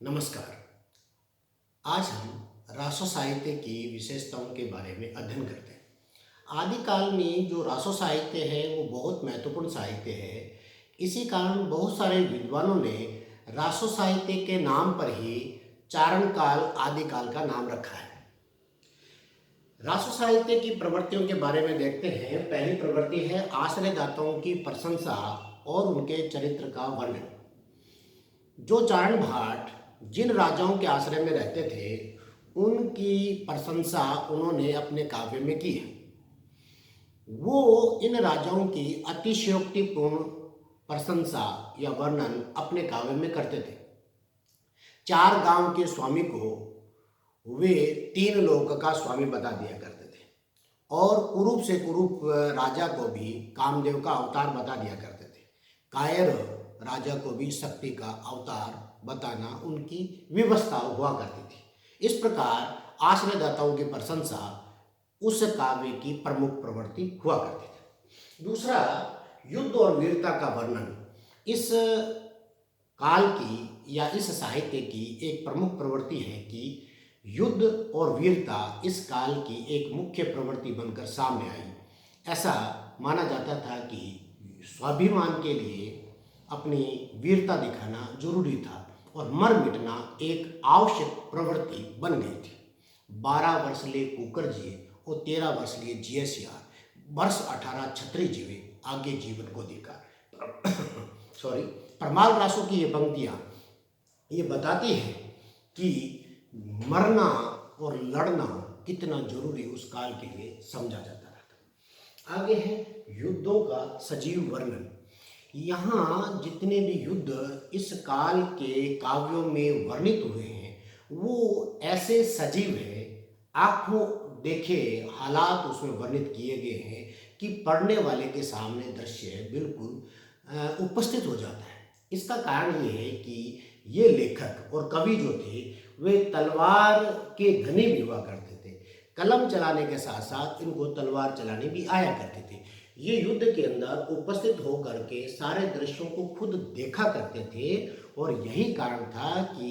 नमस्कार। आज हम रासो साहित्य की विशेषताओं के बारे में अध्ययन करते हैं। आदिकाल में जो रासो साहित्य है वो बहुत महत्वपूर्ण साहित्य है। इसी कारण बहुत सारे विद्वानों ने रासो साहित्य के नाम पर ही चारण काल आदिकाल का नाम रखा है। रासो साहित्य की प्रवृत्तियों के बारे में देखते हैं। पहली प्रवृत्ति है आश्रयदाताओं की प्रशंसा और उनके चरित्र का वर्णन। जो चारण भाट जिन राजाओं के आश्रय में रहते थे उनकी प्रशंसा उन्होंने अपने काव्य में की है। वो इन राजाओं की अतिशयोक्तिपूर्ण प्रशंसा या वर्णन अपने काव्य में करते थे। चार गांव के स्वामी को वे तीन लोक का स्वामी बता दिया करते थे और कुरूप से कुरूप राजा को भी कामदेव का अवतार बता दिया करते थे। कायर राजा को भी शक्ति का अवतार बताना उनकी व्यवस्था हुआ करती थी। इस प्रकार आश्रयदाताओं की प्रशंसा उस काव्य की प्रमुख प्रवृत्ति हुआ करती थी। दूसरा, युद्ध और वीरता का वर्णन इस काल की या इस साहित्य की एक प्रमुख प्रवृत्ति है कि युद्ध और वीरता इस काल की एक मुख्य प्रवृत्ति बनकर सामने आई। ऐसा माना जाता था कि स्वाभिमान के लिए अपनी वीरता दिखाना जरूरी था और मर मिटना एक आवश्यक प्रवृत्ति बन गई थी। 12 वर्ष लिए कुकर जिए और 13 वर्ष लिए जियसियार, वर्ष 18 छत्री जीवे आगे जीवन को देखा। सॉरी, परमाल रासो की ये पंक्तियां ये बताती हैं कि मरना और लड़ना कितना जरूरी उस काल के लिए समझा जाता था। आगे है युद्धों का सजीव वर्णन। यहाँ जितने भी युद्ध इस काल के काव्यों में वर्णित हुए हैं वो ऐसे सजीव है, आंखों देखे हालात उसमें वर्णित किए गए हैं कि पढ़ने वाले के सामने दृश्य बिल्कुल उपस्थित हो जाता है। इसका कारण ये है कि ये लेखक और कवि जो थे वे तलवार के धनी भी हुआ करते थे। कलम चलाने के साथ साथ इनको तलवार चलाने भी आया करती थी। ये युद्ध के अंदर उपस्थित होकर के सारे दृश्यों को खुद देखा करते थे और यही कारण था कि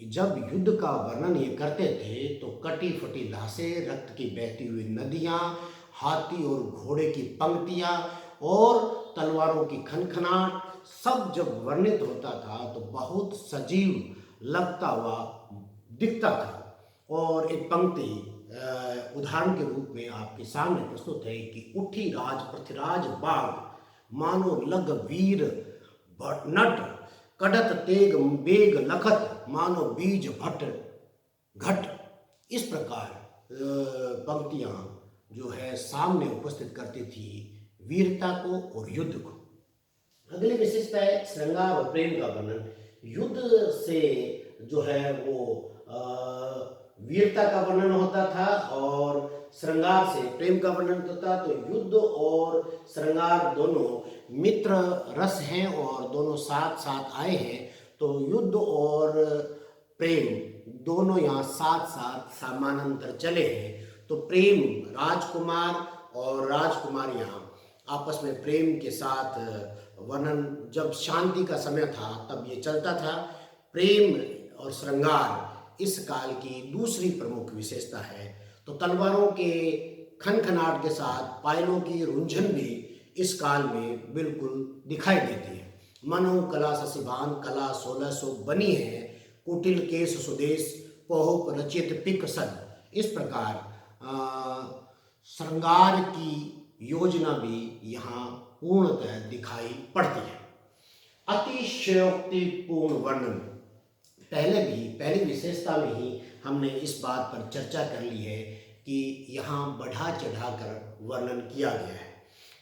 जब युद्ध का वर्णन ये करते थे तो कटी फटी लाशें, रक्त की बहती हुई नदियाँ, हाथी और घोड़े की पंक्तियाँ और तलवारों की खनखनाट सब जब वर्णित होता था तो बहुत सजीव लगता हुआ दिखता था। और एक पंक्ति उदाहरण के रूप में आपके सामने प्रस्तुत है कि उठी राज पृथ्वीराज बाग मानो लग वीर नट कड़त तेग बेग लखत मानो बीज भट्ट घट। इस प्रकार पंक्तियां जो है सामने उपस्थित करती थी वीरता को और युद्ध को। अगली विशेषता है श्रृंगार और प्रेम का वर्णन। युद्ध से जो है वो वीरता का वर्णन होता था और श्रृंगार से प्रेम का वर्णन होता। तो युद्ध और श्रृंगार दोनों मित्र रस हैं और दोनों साथ साथ आए हैं। तो युद्ध और प्रेम दोनों यहाँ साथ साथ समानांतर चले हैं। तो प्रेम, राजकुमार और राजकुमारियाँ आपस में प्रेम के साथ वर्णन जब शांति का समय था तब ये चलता था। प्रेम और श्रृंगार इस काल की दूसरी प्रमुख विशेषता है। तो तलवारों के खनखनाट के साथ पायलों की रुंझन भी इस काल में बिल्कुल दिखाई देती है। मनो कला ससिभान कला 1600 बनी है, कुटिल केश सुदेश पहुप रचित पिक सद। इस प्रकार श्रृंगार की योजना भी यहाँ पूर्णतः दिखाई पड़ती है। अतिशयोक्तिपूर्ण वर्णन पहली विशेषता में ही हमने इस बात पर चर्चा कर ली है कि यहाँ बढ़ा चढ़ाकर वर्णन किया गया है।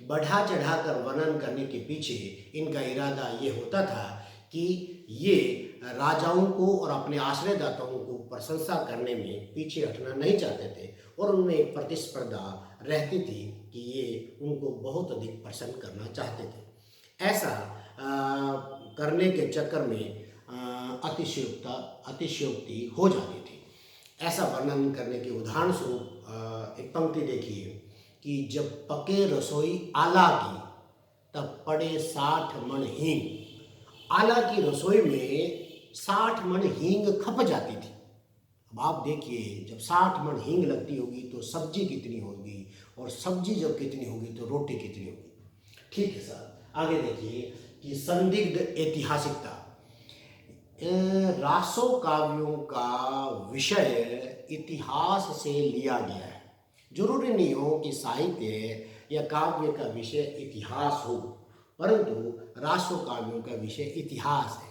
बढ़ा चढ़ाकर वर्णन करने के पीछे इनका इरादा ये होता था कि ये राजाओं को और अपने आश्रयदाताओं को प्रशंसा करने में पीछे हटना नहीं चाहते थे और उनमें एक प्रतिस्पर्धा रहती थी कि ये उनको बहुत अधिक प्रसन्न करना चाहते थे। ऐसा करने के चक्कर में अतिशयोक्ति हो जाती थी। ऐसा वर्णन करने के उदाहरण स्वरूप एक पंक्ति देखिए कि जब पके रसोई आला की तब पड़े 60 मण हींग। आला की रसोई में 60 मन हींग खप जाती थी। अब आप देखिए, जब 60 मन हींग लगती होगी तो सब्जी कितनी होगी, और सब्जी जब कितनी होगी तो रोटी कितनी होगी। ठीक है सर, आगे देखिए कि संदिग्ध ऐतिहासिकता। रासो काव्यों का विषय इतिहास से लिया गया है। जरूरी नहीं हो कि साहित्य या काव्य का विषय इतिहास हो, परंतु रासो काव्यों का विषय इतिहास है।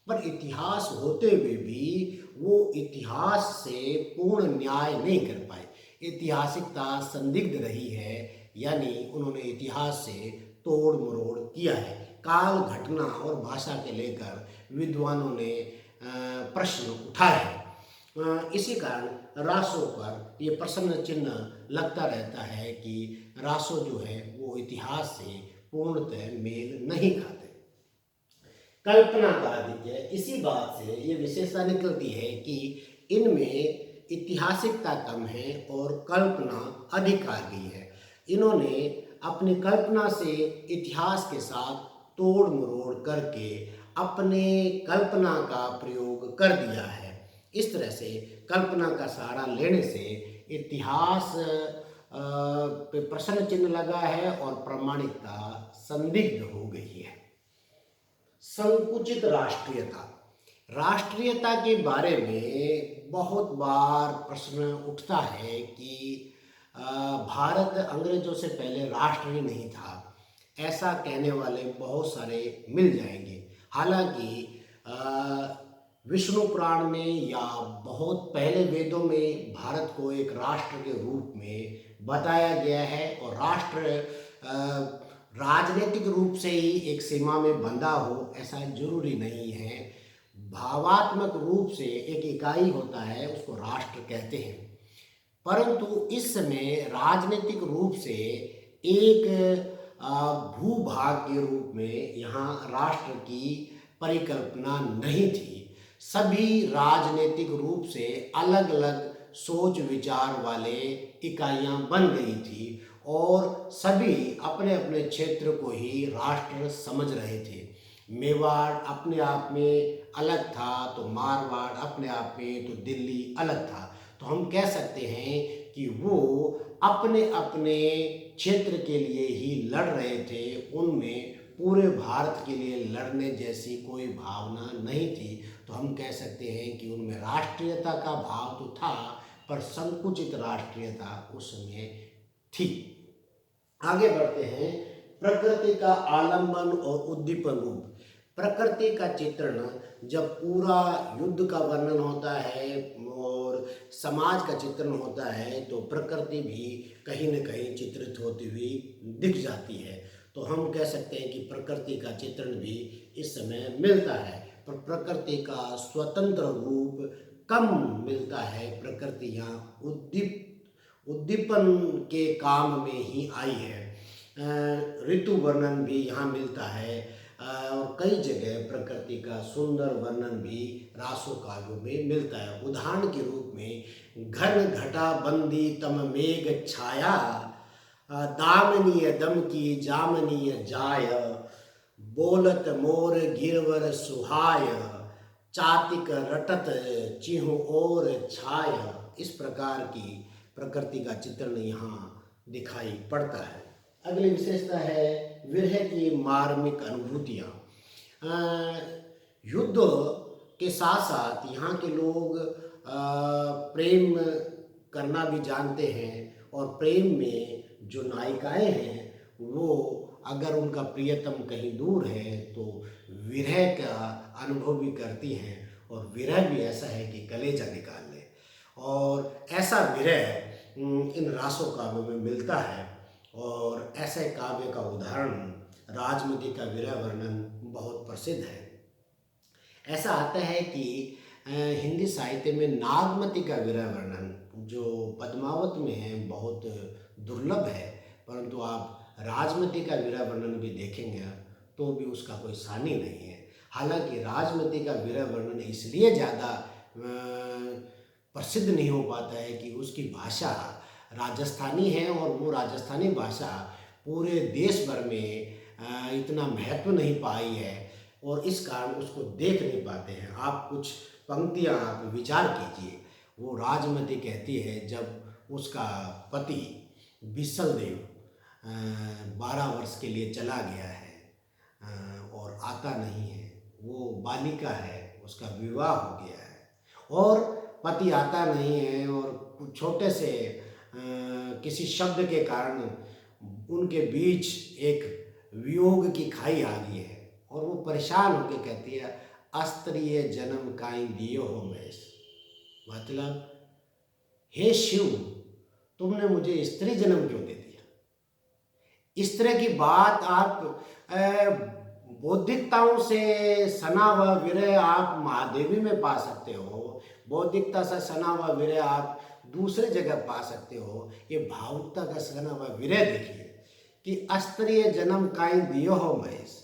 पर इतिहास होते हुए भी वो इतिहास से पूर्ण न्याय नहीं कर पाए। ऐतिहासिकता संदिग्ध रही है, यानी उन्होंने इतिहास से तोड़ मरोड़ किया है। काल, घटना और भाषा के लेकर विद्वानों ने प्रश्न उठाए हैं। इसी कारण रासो पर ये प्रश्न चिन्ह लगता रहता है कि रासो जो है वो इतिहास से पूर्णतः मेल नहीं खाते। कल्पना का आधिक्य, इसी बात से ये विशेषता निकलती है कि इनमें ऐतिहासिकता कम है और कल्पना अधिक आ गई है। इन्होंने अपनी कल्पना से इतिहास के साथ तोड़ मरोड़ करके अपने कल्पना का प्रयोग कर दिया है। इस तरह से कल्पना का सहारा लेने से इतिहास पे प्रश्न चिन्ह लगा है और प्रामाणिकता संदिग्ध हो गई है। संकुचित राष्ट्रीयता। राष्ट्रीयता के बारे में बहुत बार प्रश्न उठता है कि भारत अंग्रेजों से पहले राष्ट्र ही नहीं था। ऐसा कहने वाले बहुत सारे मिल जाएंगे। हालांकि विष्णु पुराण में या बहुत पहले वेदों में भारत को एक राष्ट्र के रूप में बताया गया है, और राष्ट्र राजनीतिक रूप से ही एक सीमा में बंधा हो ऐसा जरूरी नहीं है। भावात्मक रूप से एक इकाई होता है, उसको राष्ट्र कहते हैं। परंतु इस समय राजनीतिक रूप से एक भूभाग के रूप में यहाँ राष्ट्र की परिकल्पना नहीं थी। सभी राजनीतिक रूप से अलग अलग सोच विचार वाले इकाइयाँ बन गई थी, और सभी अपने अपने क्षेत्र को ही राष्ट्र समझ रहे थे। मेवाड़ अपने आप में अलग था, तो मारवाड़ अपने आप में, तो दिल्ली अलग था। तो हम कह सकते हैं कि वो अपने अपने क्षेत्र के लिए ही लड़ रहे थे। उनमें पूरे भारत के लिए लड़ने जैसी कोई भावना नहीं थी। तो हम कह सकते हैं कि उनमें राष्ट्रीयता का भाव तो था, पर संकुचित राष्ट्रीयता उस समय थी। आगे बढ़ते हैं। प्रकृति का आलंबन और उद्दीपन रूप। प्रकृति का चित्रण, जब पूरा युद्ध का वर्णन होता है और समाज का चित्रण होता है, तो प्रकृति भी कहीं न कहीं चित्रित होती हुई दिख जाती है। तो हम कह सकते हैं कि प्रकृति का चित्रण भी इस समय मिलता है, पर प्रकृति का स्वतंत्र रूप कम मिलता है। प्रकृति यहाँ उद्दीपन के काम में ही आई है। ऋतु वर्णन भी यहाँ मिलता है, और कई जगह प्रकृति का सुंदर वर्णन भी रासो काव्यों में मिलता है। उदाहरण के रूप में घन घटा बंदी तम मेघ छाया, दामनीय दम की जामनीय जाय, बोलत मोर गिरवर सुहाय, चातिक रटत चिहु और छाय। इस प्रकार की प्रकृति का चित्रण यहाँ दिखाई पड़ता है। अगली विशेषता है विरह की मार्मिक अनुभूतियाँ। युद्ध के साथ साथ यहाँ के लोग प्रेम करना भी जानते हैं, और प्रेम में जो नायिकाएं हैं वो अगर उनका प्रियतम कहीं दूर है तो विरह का अनुभव भी करती हैं, और विरह भी ऐसा है कि कलेजा निकाल ले। और ऐसा विरह इन रासो काव्यों में मिलता है, और ऐसे काव्य का उदाहरण राजमती का विरह वर्णन बहुत प्रसिद्ध है। ऐसा आता है कि हिंदी साहित्य में नागमती का विरह वर्णन जो पद्मावत में है बहुत दुर्लभ है, परंतु आप राजमती का विरह वर्णन भी देखेंगे तो भी उसका कोई सानी नहीं है। हालांकि राजमती का विरह वर्णन इसलिए ज़्यादा प्रसिद्ध नहीं हो पाता है कि उसकी भाषा राजस्थानी है, और वो राजस्थानी भाषा पूरे देश भर में इतना महत्व नहीं पाई है। और इस कारण उसको देख नहीं पाते हैं। आप कुछ पंक्तियाँ आप विचार कीजिए। वो राजमती कहती है जब उसका पति बिसल देव 12 वर्ष के लिए चला गया है और आता नहीं है, वो बालिका है, उसका विवाह हो गया है और पति आता नहीं है और कुछ छोटे से किसी शब्द के कारण उनके बीच एक वियोग की खाई आ गई है और वो परेशान होकर कहती है, अस्त्रीय जन्म काई दियो हो महेश। मतलब, हे शिव, तुमने मुझे स्त्री जन्म क्यों दे दिया? इस तरह की बात आप बौद्धिकताओं से सना व विरह आप महादेवी में पा सकते हो, बौद्धिकता से सना व विरह आप दूसरे जगह पा सकते हो। ये भावुकता का सना व विरह देखिए कि अस्त्रीय जन्म काई दियो हो महेश,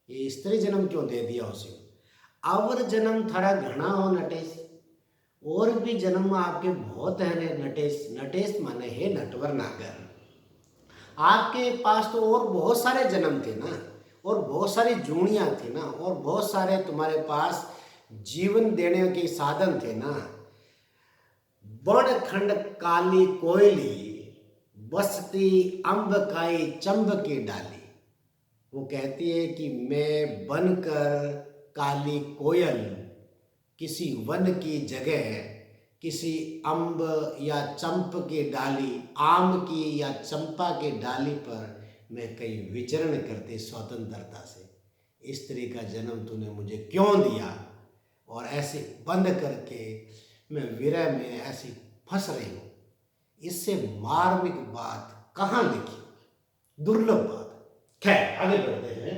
ये स्त्री जन्म क्यों दे दिया उसे? अवर जन्म थरा घना हो नटेश, और भी जन्म आपके बहुत है रे नटेश। नटेश माने है नटवर नागर। आपके पास तो और बहुत सारे जन्म थे ना, और बहुत सारी जूनियाँ थी ना, और बहुत सारे तुम्हारे पास जीवन देने के साधन थे ना। बड़ खंड काली कोयली, बसती अम्ब काई चंब की डाली। वो कहती है कि मैं बनकर काली कोयल किसी वन की जगह किसी अम्ब या चंप की डाली, आम की या चंपा की डाली पर मैं कहीं विचरण करती स्वतंत्रता से। इस तरह का जन्म तूने मुझे क्यों दिया? और ऐसे बंद करके मैं विरह में ऐसी फंस रही हूँ। इससे मार्मिक बात कहाँ लिखी? दुर्लभ बात। खैर, आगे बढ़ते हैं।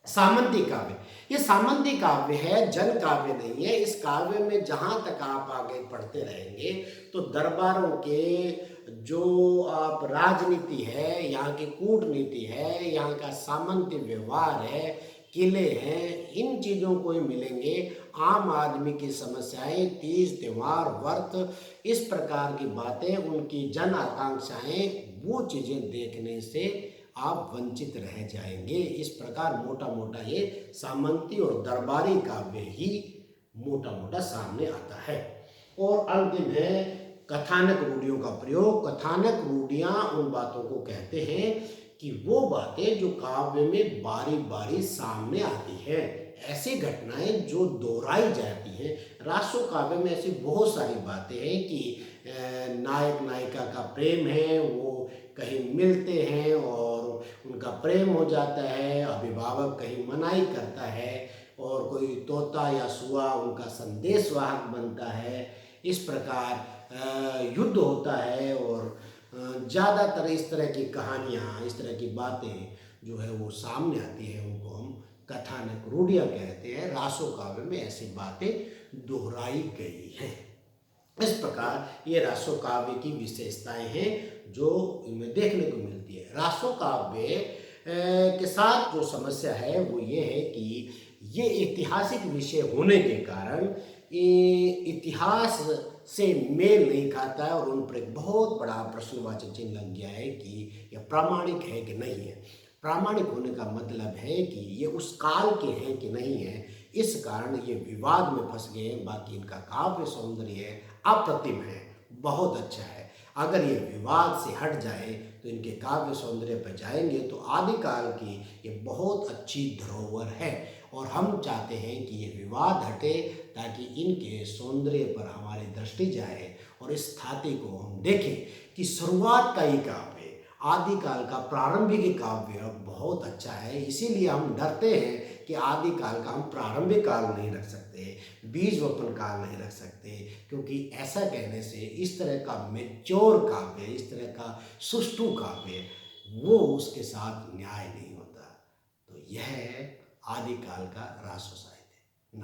सामंती काव्य, ये सामंती काव्य है, जन काव्य नहीं है। इस काव्य में जहाँ तक आप आगे पढ़ते रहेंगे तो दरबारों के जो आप राजनीति है, यहाँ की कूटनीति है, यहाँ का सामंती व्यवहार है, किले हैं, इन चीज़ों को ही मिलेंगे। आम आदमी की समस्याएं, तीज त्योहार व्रत, इस प्रकार की बातें, उनकी जन आकांक्षाएं, वो चीज़ें देखने से आप वंचित रह जाएंगे। इस प्रकार मोटा मोटा ये सामंती और दरबारी काव्य ही मोटा मोटा सामने आता है। और अंतिम है कथानक रूढ़ियों का प्रयोग। कथानक रूढ़ियाँ उन बातों को कहते हैं कि वो बातें जो काव्य में बारी बारी सामने आती हैं, ऐसी घटनाएं जो दोहराई जाती हैं। रासो काव्य में ऐसी बहुत सारी बातें हैं कि नायक नायिका का प्रेम है, वो कहीं मिलते हैं और उनका प्रेम हो जाता है, अभिभावक कहीं मनाही करता है और कोई तोता या सुआ उनका संदेशवाहक बनता है। इस प्रकार युद्ध होता है और ज़्यादातर इस तरह की कहानियाँ, इस तरह की बातें जो है वो सामने आती है, उनको हम कथानक रूढ़ियाँ कहते हैं। रासो काव्य में ऐसी बातें दोहराई गई हैं। इस प्रकार ये रासो काव्य की विशेषताएं हैं जो इनमें देखने को मिलती है। रासो काव्य के साथ जो समस्या है वो ये है कि ये ऐतिहासिक विषय होने के कारण ये इतिहास से मेल नहीं खाता है और उन पर एक बहुत बड़ा प्रश्नवाचक चिन्ह लग गया है कि यह प्रामाणिक है कि नहीं है। प्रामाणिक होने का मतलब है कि ये उस काल के हैं कि नहीं है, इस कारण ये विवाद में फंस गए हैं। बाकी इनका काव्य सौंदर्य अप्रतिम है, बहुत अच्छा है। अगर ये विवाद से हट जाए तो इनके काव्य सौंदर्य पर जाएंगे तो आदिकाल की ये बहुत अच्छी धरोहर है और हम चाहते हैं कि ये विवाद हटे ताकि इनके सौंदर्य पर हमारी दृष्टि जाए और इस स्थाति को हम देखें कि शुरुआत का ही काव्य, आदिकाल का प्रारंभिक काव्य बहुत अच्छा है। इसीलिए हम डरते हैं कि आदिकाल का हम प्रारंभिक काल नहीं रख सकते, बीज वपन काल नहीं रख सकते, क्योंकि ऐसा कहने से इस तरह का मेच्योर काव्य, इस तरह का सुष्ठु काव्य, वो उसके साथ न्याय नहीं होता। तो यह है आदिकाल का रासो।